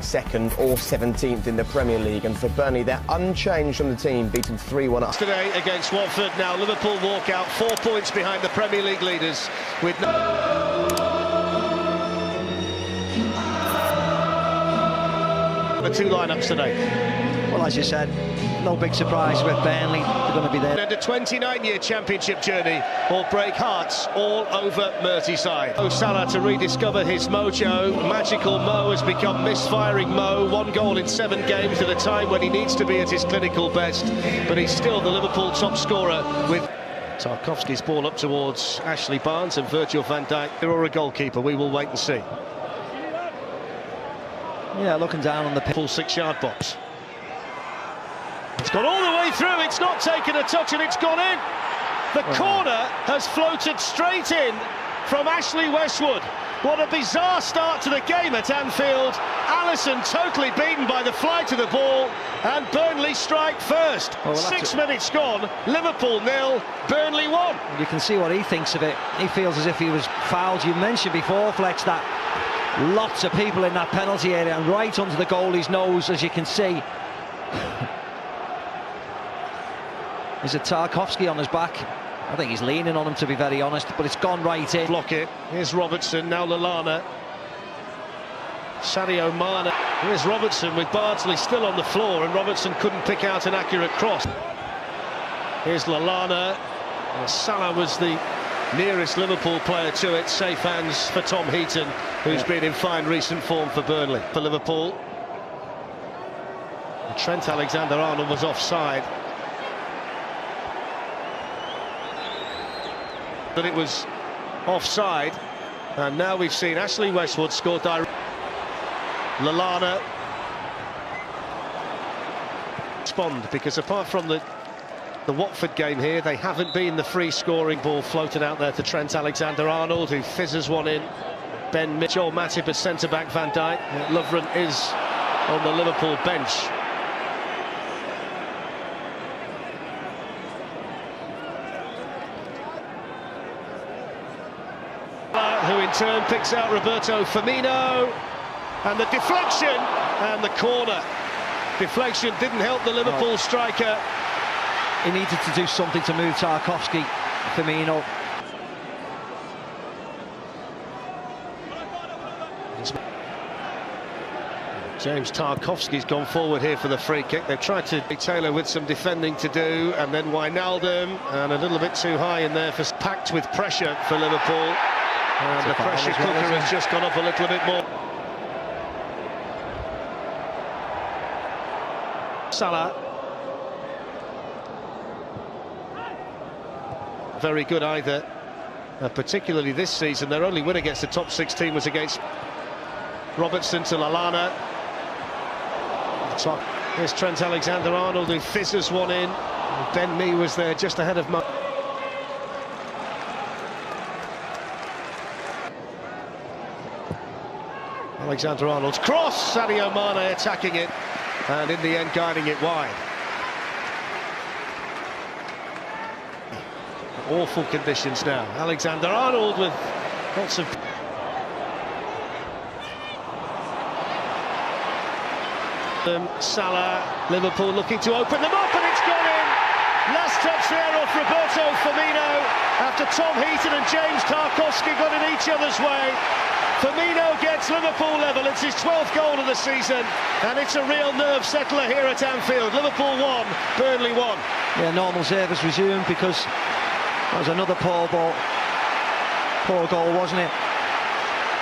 second or 17th in the Premier League, and for Burnley, they're unchanged from the team, beaten 3-1 up. Today against Watford, now Liverpool walk out 4 points behind the Premier League leaders with the two lineups today. Well, as you said, no big surprise with Burnley. They're going to be there. And a 29-year championship journey will break hearts all over Merseyside. Salah to rediscover his mojo. Magical Mo has become misfiring Mo. 1 goal in 7 games at a time when he needs to be at his clinical best. But he's still the Liverpool top scorer with Tarkowski's ball up towards Ashley Barnes and Virgil van Dijk. Or a goalkeeper, we will wait and see. Yeah, looking down on the full 6-yard box. It's gone all the way through, it's not taken a touch and it's gone in. The corner has floated straight in from Ashley Westwood. What a bizarre start to the game at Anfield. Alisson totally beaten by the flight of the ball, and Burnley strike first. 6 minutes gone, Liverpool 0, Burnley 1. You can see what he thinks of it. He feels as if he was fouled. You mentioned before, Flex, that lots of people in that penalty area and right under the goalie's nose, as you can see. Is it Tarkowski on his back? I think he's leaning on him, to be very honest, but it's gone right in. Block it. Here's Robertson, now Lallana. Sadio Mane. Here's Robertson with Bardsley still on the floor, and Robertson couldn't pick out an accurate cross. Here's Lallana. Salah was the nearest Liverpool player to it. Safe hands for Tom Heaton, who's been in fine recent form for Burnley. For Liverpool, Trent Alexander-Arnold was offside. But it was offside, and now we've seen Ashley Westwood score direct. Lallana respond, because apart from the Watford game here, they haven't been the free scoring. Ball floated out there to Trent Alexander-Arnold, who fizzes one in. Ben Mitchell, Matip as centre-back, Van Dijk. Lovren is on the Liverpool bench. Who in turn picks out Roberto Firmino, and the deflection and the corner. Deflection didn't help the Liverpool striker. He needed to do something to move Tarkowski. Firmino. James Tarkowski's gone forward here for the free kick. They've tried to be Taylor with some defending to do, and then Wijnaldum, and a little bit too high in there, for packed with pressure for Liverpool. And the pressure cooker has just gone up a little bit more. Salah. Very good either, particularly this season. Their only win against the top 6 team was against Robertson to Lallana. Here's Trent Alexander-Arnold, who fizzes one in. Ben Mee was there just ahead of Mo. Alexander-Arnold's cross, Sadio Mane attacking it, and in the end guiding it wide. Awful conditions now. Alexander-Arnold with lots of... Salah, Liverpool looking to open them up, and it's gone in. Last touch there off Roberto Firmino, after Tom Heaton and James Tarkowski got in each other's way. Firmino gets Liverpool level. It's his 12th goal of the season, and it's a real nerve settler here at Anfield. Liverpool 1, Burnley 1. Yeah, normal service resumed, because that was another poor goal, wasn't it?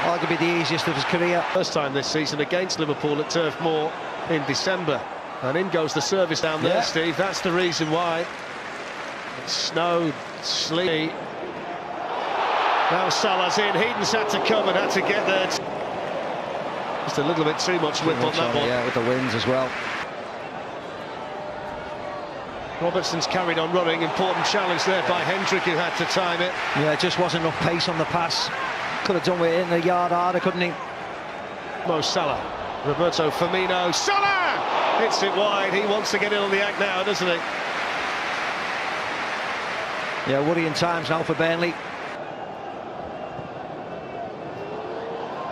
Arguably the easiest of his career. First time this season against Liverpool at Turf Moor in December, and in goes the service down there, Steve. That's the reason why. It snowed, sleety. Now Salah's in. Heaton's had to come and had to get there. Just a little bit too much whip on that one. Yeah, with the winds as well. Robertson's carried on running. Important challenge there by Hendrick, who had to time it. Yeah, just wasn't enough pace on the pass. Could have done with it in the yard harder, couldn't he? Mo Salah, Roberto Firmino, Salah hits it wide. He wants to get in on the act now, doesn't he? Yeah, worrying times now for Burnley.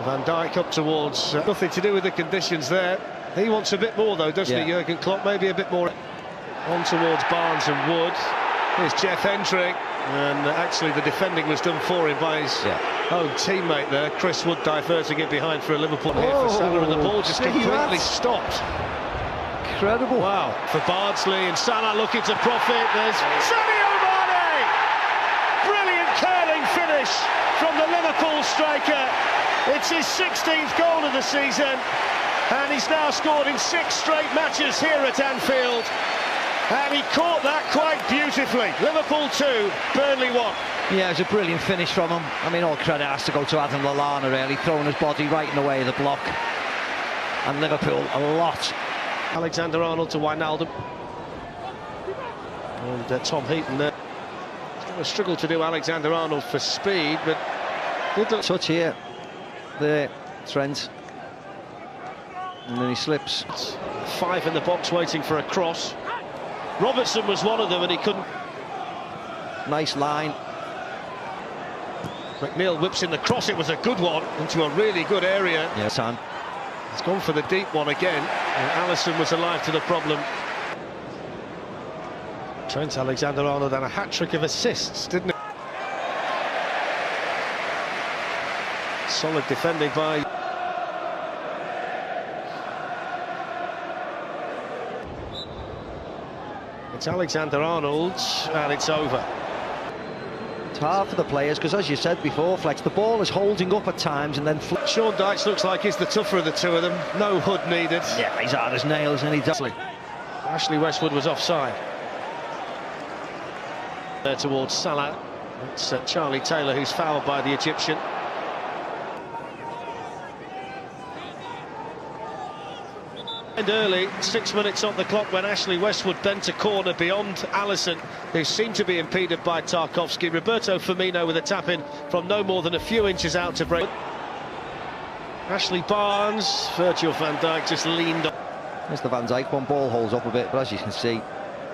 Van Dijk up towards, nothing to do with the conditions there. He wants a bit more though, doesn't he, Jurgen Klopp? Maybe a bit more. On towards Barnes and Wood. Here's Jeff entering, and actually the defending was done for him by his own teammate there. Chris Wood diverting it behind for a Liverpool here for Salah, and the ball just completely stopped. Incredible. Wow, for Bardsley, and Salah looking to profit. There's Sadio Mane! Brilliant curling finish from the Liverpool striker. It's his 16th goal of the season, and he's now scored in 6 straight matches here at Anfield. And he caught that quite beautifully. Liverpool 2, Burnley 1. Yeah, it was a brilliant finish from him. I mean, all credit has to go to Adam Lallana, really, throwing his body right in the way of the block. And Liverpool a lot. Alexander-Arnold to Wijnaldum. And Tom Heaton there. He's going to struggle to do Alexander-Arnold for speed, but... Touch here. There, Trent. And then he slips. 5 in the box waiting for a cross. Robertson was one of them and he couldn't. Nice line. McNeil whips in the cross. It was a good one into a really good area. Yeah, Sam. He's gone for the deep one again, and Alisson was alive to the problem. Trent Alexander-Arnold and a hat-trick of assists, didn't it? Solid defending by... It's Alexander-Arnold, and it's over. It's hard for the players, because as you said before, Flex, the ball is holding up at times and then... Sean Dyche looks like he's the tougher of the two of them. No hood needed. Yeah, he's hard as nails, and he does. Ashley Westwood was offside. There towards Salah. It's Charlie Taylor who's fouled by the Egyptian. And early, 6 minutes on the clock when Ashley Westwood bent a corner beyond Alisson, who seemed to be impeded by Tarkowski. Roberto Firmino with a tap-in from no more than a few inches out to break. Ashley Barnes, Virgil van Dijk just leaned on. There's the Van Dijk one, ball holds up a bit, but as you can see,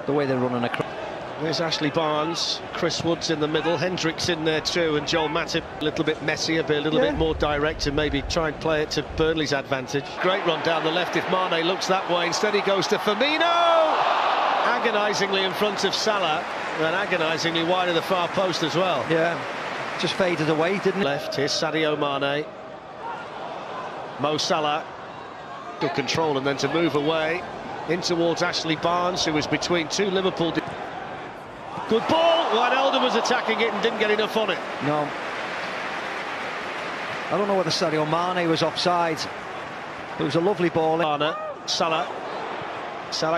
the way they're running across. There's Ashley Barnes, Chris Wood's in the middle, Hendricks in there too, and Joel Matip a little bit messier, but a little bit more direct, and maybe try and play it to Burnley's advantage. Great run down the left if Mane looks that way. Instead he goes to Firmino! Agonisingly in front of Salah, and agonisingly wide of the far post as well. Yeah, just faded away, didn't it? Left, here's Sadio Mane. Mo Salah. Good control, and then to move away in towards Ashley Barnes, who was between two Liverpool. Good ball. Wijnaldum was attacking it and didn't get enough on it. No. I don't know whether Sadio Mane was offside. It was a lovely ball. Salah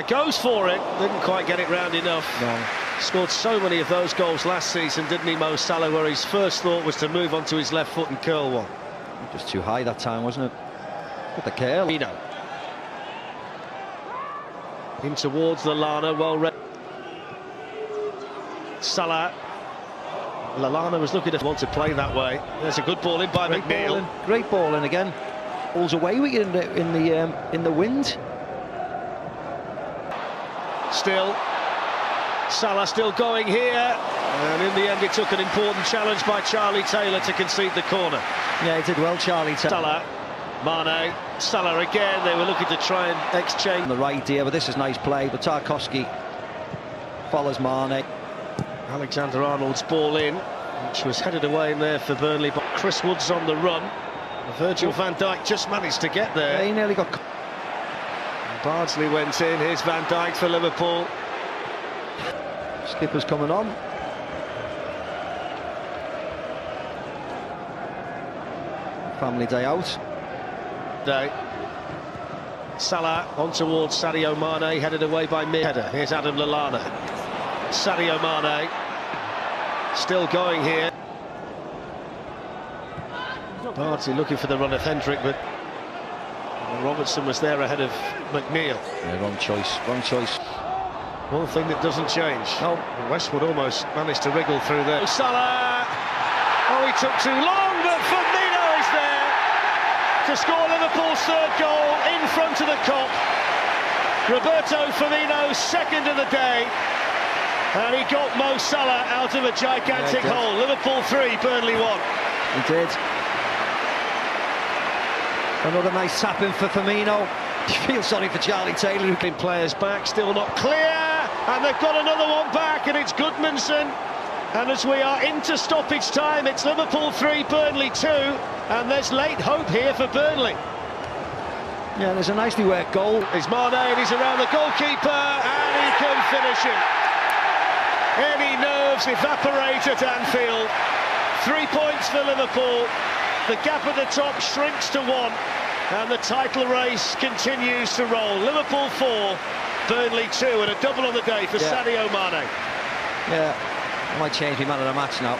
goes for it. Didn't quite get it round enough. No. Scored so many of those goals last season, didn't he, Mo Salah, where his first thought was to move onto his left foot and curl one. Just too high that time, wasn't it? With the curl. In towards Lallana, well read. Salah. Lallana was looking to want to play that way. There's a good ball in by McNeil. Great ball in again. Balls away with you in the wind. Still, Salah still going here, and in the end it took an important challenge by Charlie Taylor to concede the corner. Yeah, he did well, Charlie Taylor. Salah, Mane, Salah again. They were looking to try and exchange. On the right here, but this is nice play. But Tarkowski follows Mane. Alexander-Arnold's ball in, which was headed away in there for Burnley, but Chris Wood's on the run. Virgil van Dijk just managed to get there. Yeah, he nearly got... Bardsley went in. Here's Van Dijk for Liverpool. Skipper's coming on. Family day out. Salah on towards Sadio Mane, headed away by Header. Here's Adam Lallana. Sadio Mane still going here. Bardsley looking for the run of Hendrick, but Robertson was there ahead of McNeil. Yeah, wrong choice, wrong choice. One thing that doesn't change. No. Westwood almost managed to wriggle through there. Salah! Oh, he took too long, but Firmino is there to score Liverpool's third goal in front of the Kop. Roberto Firmino's second of the day. And he got Mo Salah out of a gigantic hole. Liverpool 3, Burnley 1. He did. Another nice tap-in for Firmino. You feel sorry for Charlie Taylor, who's been Players back, still not clear, and they've got another one back, and it's Goodmanson. And as we are into stoppage time, it's Liverpool 3, Burnley 2, and there's late hope here for Burnley. Yeah, there's a nicely worked goal. It's Mane, and he's around the goalkeeper, and he can finish it. Any nerves evaporate at Anfield. 3 points for Liverpool. The gap at the top shrinks to 1, and the title race continues to roll. Liverpool 4, Burnley 2, and a double on the day for Sadio Mane. Yeah, I might change my man of the match now.